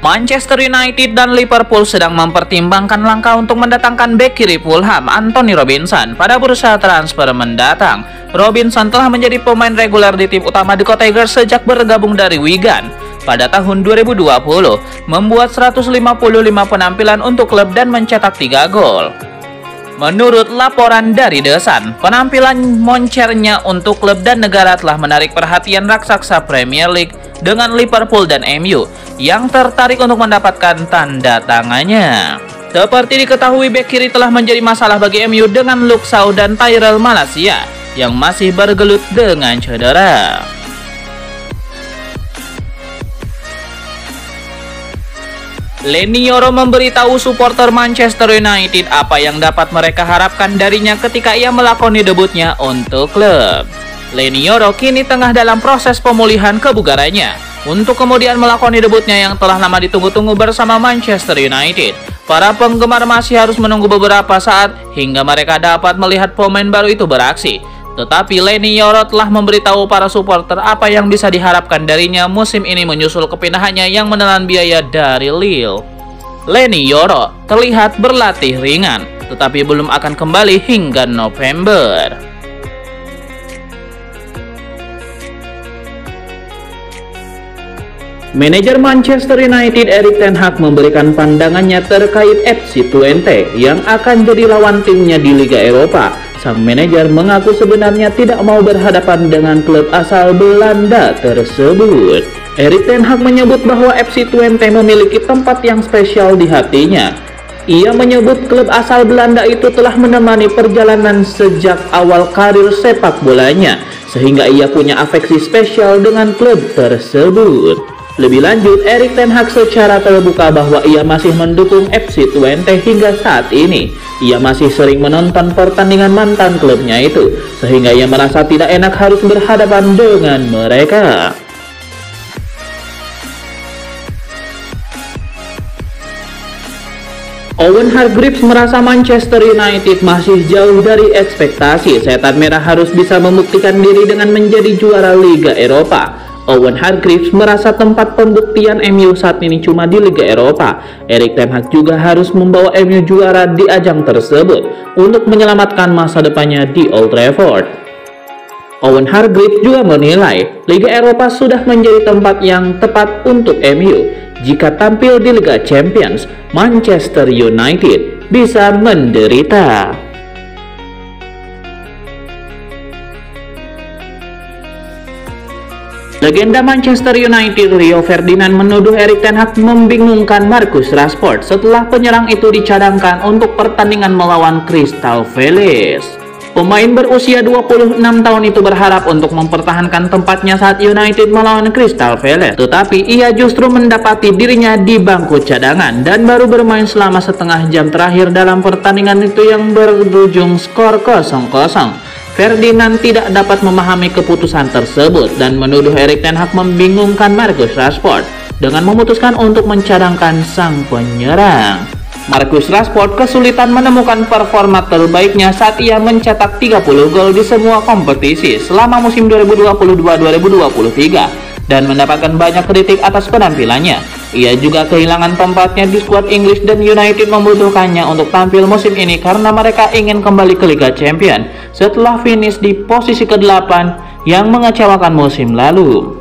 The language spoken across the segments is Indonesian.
Manchester United dan Liverpool sedang mempertimbangkan langkah untuk mendatangkan bek kiri Fulham, Anthony Robinson, pada bursa transfer mendatang. Robinson telah menjadi pemain reguler di tim utama The Cottagers sejak bergabung dari Wigan pada tahun 2020, membuat 155 penampilan untuk klub dan mencetak 3 gol. Menurut laporan dari The Sun, penampilan moncernya untuk klub dan negara telah menarik perhatian raksasa Premier League dengan Liverpool dan MU yang tertarik untuk mendapatkan tanda tangannya. Seperti diketahui, bek kiri telah menjadi masalah bagi MU dengan Luke Shaw dan Tyrell Malacia yang masih bergelut dengan cedera. Leny Yoro memberitahu supporter Manchester United apa yang dapat mereka harapkan darinya ketika ia melakoni debutnya untuk klub. Leny Yoro kini tengah dalam proses pemulihan kebugarannya untuk kemudian melakoni debutnya yang telah lama ditunggu-tunggu bersama Manchester United. Para penggemar masih harus menunggu beberapa saat hingga mereka dapat melihat pemain baru itu beraksi. Tetapi Leny Yoro telah memberitahu para supporter apa yang bisa diharapkan darinya musim ini menyusul kepindahannya yang menelan biaya dari Lille. Leny Yoro terlihat berlatih ringan, tetapi belum akan kembali hingga November. Manajer Manchester United Erik ten Hag memberikan pandangannya terkait FC Twente yang akan jadi lawan timnya di Liga Eropa. Sang manajer mengaku sebenarnya tidak mau berhadapan dengan klub asal Belanda tersebut. Erik ten Hag menyebut bahwa FC Twente memiliki tempat yang spesial di hatinya. Ia menyebut klub asal Belanda itu telah menemani perjalanan sejak awal karir sepak bolanya, sehingga ia punya afeksi spesial dengan klub tersebut. Lebih lanjut, Erik ten Hag secara terbuka bahwa ia masih mendukung FC Twente hingga saat ini. Ia masih sering menonton pertandingan mantan klubnya itu, sehingga ia merasa tidak enak harus berhadapan dengan mereka. Owen Hargreaves merasa Manchester United masih jauh dari ekspektasi. Setan Merah harus bisa membuktikan diri dengan menjadi juara Liga Eropa. Owen Hargreaves merasa tempat pembuktian MU saat ini cuma di Liga Eropa. Erik ten Hag juga harus membawa MU juara di ajang tersebut untuk menyelamatkan masa depannya di Old Trafford. Owen Hargreaves juga menilai Liga Eropa sudah menjadi tempat yang tepat untuk MU. Jika tampil di Liga Champions, Manchester United bisa menderita. Legenda Manchester United Rio Ferdinand menuduh Erik ten Hag membingungkan Marcus Rashford setelah penyerang itu dicadangkan untuk pertandingan melawan Crystal Palace. Pemain berusia 26 tahun itu berharap untuk mempertahankan tempatnya saat United melawan Crystal Palace, tetapi ia justru mendapati dirinya di bangku cadangan dan baru bermain selama setengah jam terakhir dalam pertandingan itu yang berujung skor 0-0. Ferdinand tidak dapat memahami keputusan tersebut dan menuduh Erik ten Hag membingungkan Marcus Rashford dengan memutuskan untuk mencadangkan sang penyerang. Marcus Rashford kesulitan menemukan performa terbaiknya saat ia mencetak 30 gol di semua kompetisi selama musim 2022-2023 dan mendapatkan banyak kritik atas penampilannya. Ia juga kehilangan tempatnya di skuad Inggris dan United membutuhkannya untuk tampil musim ini karena mereka ingin kembali ke Liga Champions setelah finish di posisi ke-8 yang mengecewakan musim lalu.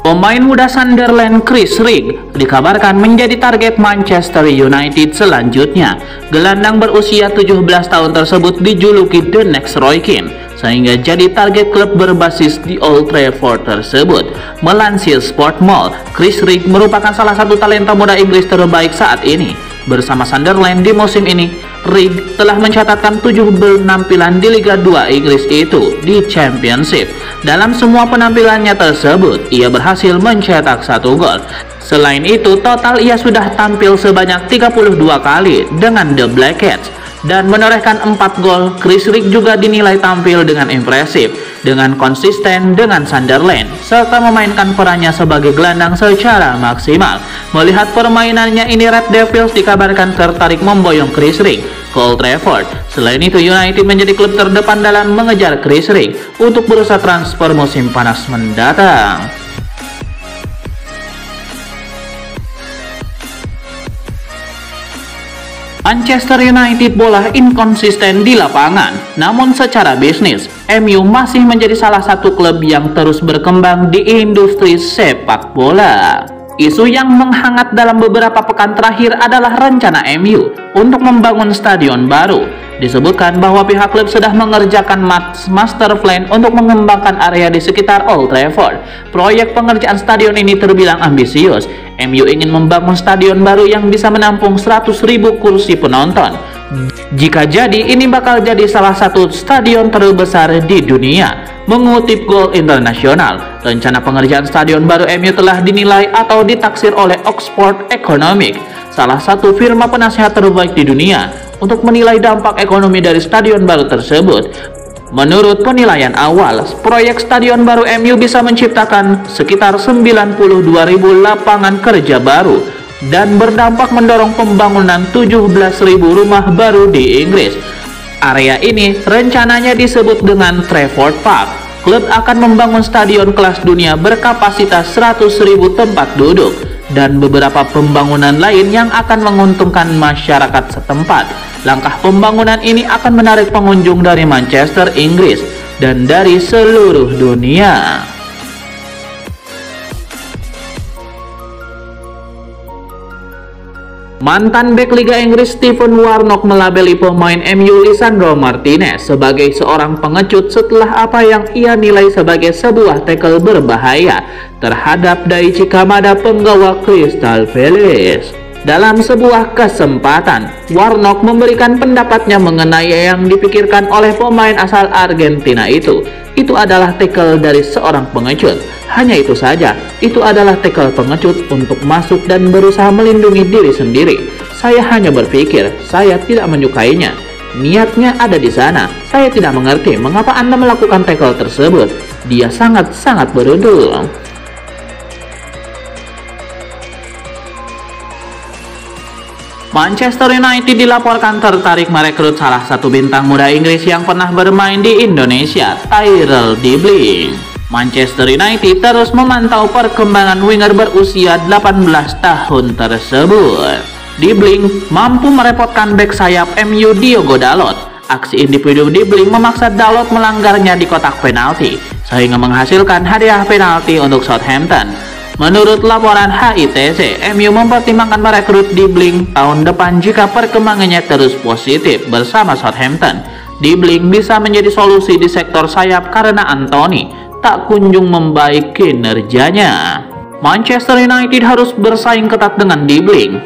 Pemain muda Sunderland Chris Rigg dikabarkan menjadi target Manchester United selanjutnya. Gelandang berusia 17 tahun tersebut dijuluki The Next Roy Keane, sehingga jadi target klub berbasis di Old Trafford tersebut. Melansir Sport Mall, Chris Rigg merupakan salah satu talenta muda Inggris terbaik saat ini. Bersama Sunderland di musim ini, Rigg telah mencatatkan 7 penampilan di Liga 2 Inggris itu di Championship. Dalam semua penampilannya tersebut, ia berhasil mencetak 1 gol. Selain itu, total ia sudah tampil sebanyak 32 kali dengan The Black Cats dan menorehkan 4 gol. Chris Rigg juga dinilai tampil dengan impresif, dengan konsisten dengan Sunderland, serta memainkan perannya sebagai gelandang secara maksimal. Melihat permainannya ini, Red Devils dikabarkan tertarik memboyong Chris Rigg ke Old Trafford. Selain itu, United menjadi klub terdepan dalam mengejar Chris Rigg untuk bursa transfer musim panas mendatang. Manchester United bola inkonsisten di lapangan, namun secara bisnis, MU masih menjadi salah satu klub yang terus berkembang di industri sepak bola. Isu yang menghangat dalam beberapa pekan terakhir adalah rencana MU untuk membangun stadion baru. Disebutkan bahwa pihak klub sudah mengerjakan master plan untuk mengembangkan area di sekitar Old Trafford. Proyek pengerjaan stadion ini terbilang ambisius. MU ingin membangun stadion baru yang bisa menampung 100.000 kursi penonton. Jika jadi, ini bakal jadi salah satu stadion terbesar di dunia. Mengutip Goal International, rencana pengerjaan stadion baru MU telah dinilai atau ditaksir oleh Oxford Economics, salah satu firma penasihat terbaik di dunia, untuk menilai dampak ekonomi dari stadion baru tersebut. Menurut penilaian awal, proyek stadion baru MU bisa menciptakan sekitar 92.000 lapangan kerja baru dan berdampak mendorong pembangunan 17.000 rumah baru di Inggris. Area ini rencananya disebut dengan Trafford Park. Klub akan membangun stadion kelas dunia berkapasitas 100.000 tempat duduk dan beberapa pembangunan lain yang akan menguntungkan masyarakat setempat. Langkah pembangunan ini akan menarik pengunjung dari Manchester, Inggris, dan dari seluruh dunia. Mantan bek Liga Inggris Stephen Warnock melabeli pemain MU Lisandro Martinez sebagai seorang pengecut setelah apa yang ia nilai sebagai sebuah tackle berbahaya terhadap Daichi Kamada, penggawa Crystal Palace. Dalam sebuah kesempatan, Warnock memberikan pendapatnya mengenai yang dipikirkan oleh pemain asal Argentina itu. Itu adalah tackle dari seorang pengecut. Hanya itu saja, itu adalah tackle pengecut untuk masuk dan berusaha melindungi diri sendiri. Saya hanya berpikir, saya tidak menyukainya. Niatnya ada di sana. Saya tidak mengerti mengapa Anda melakukan tackle tersebut. Dia sangat-sangat beruntung. Manchester United dilaporkan tertarik merekrut salah satu bintang muda Inggris yang pernah bermain di Indonesia, Tyrell Dibling. Manchester United terus memantau perkembangan winger berusia 18 tahun tersebut. Dibling mampu merepotkan bek sayap MU Diogo Dalot. Aksi individu Dibling memaksa Dalot melanggarnya di kotak penalti, sehingga menghasilkan hadiah penalti untuk Southampton. Menurut laporan HITC, MU mempertimbangkan merekrut Dibling tahun depan jika perkembangannya terus positif bersama Southampton. Dibling bisa menjadi solusi di sektor sayap karena Anthony tak kunjung membaik kinerjanya. Manchester United harus bersaing ketat dengan Dibling.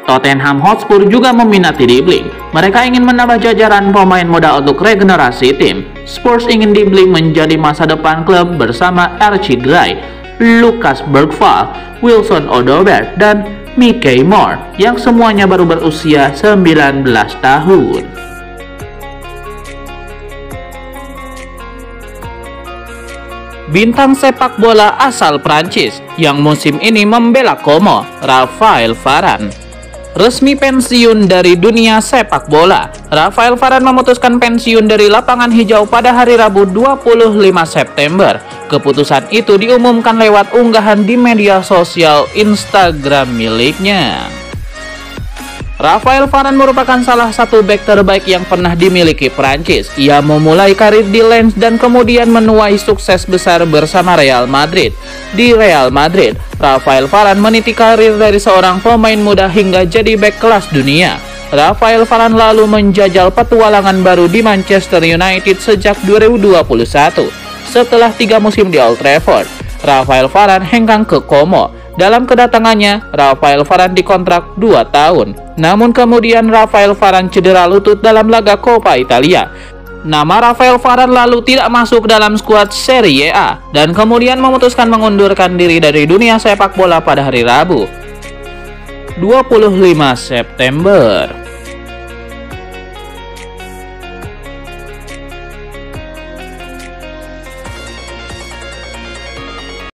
Tottenham Hotspur juga meminati Dibling. Mereka ingin menambah jajaran pemain muda untuk regenerasi tim. Spurs ingin Dibling menjadi masa depan klub bersama Archie Gray, Lucas Bergvall, Wilson Odobert, dan Mickey Moore yang semuanya baru berusia 19 tahun. Bintang sepak bola asal Prancis yang musim ini membela Como, Raphael Varane, resmi pensiun dari dunia sepak bola. Raphael Varane memutuskan pensiun dari lapangan hijau pada hari Rabu 25 September. Keputusan itu diumumkan lewat unggahan di media sosial Instagram miliknya. Raphael Varane merupakan salah satu bek terbaik yang pernah dimiliki Prancis. Ia memulai karir di Lens dan kemudian menuai sukses besar bersama Real Madrid. Di Real Madrid, Raphael Varane meniti karir dari seorang pemain muda hingga jadi bek kelas dunia. Raphael Varane lalu menjajal petualangan baru di Manchester United sejak 2021. Setelah 3 musim di Old Trafford, Raphael Varane hengkang ke Como. Dalam kedatangannya, Raphael Varane dikontrak 2 tahun. Namun kemudian Raphael Varane cedera lutut dalam laga Coppa Italia. Nama Raphael Varane lalu tidak masuk dalam skuad Serie A dan kemudian memutuskan mengundurkan diri dari dunia sepak bola pada hari Rabu, 25 September.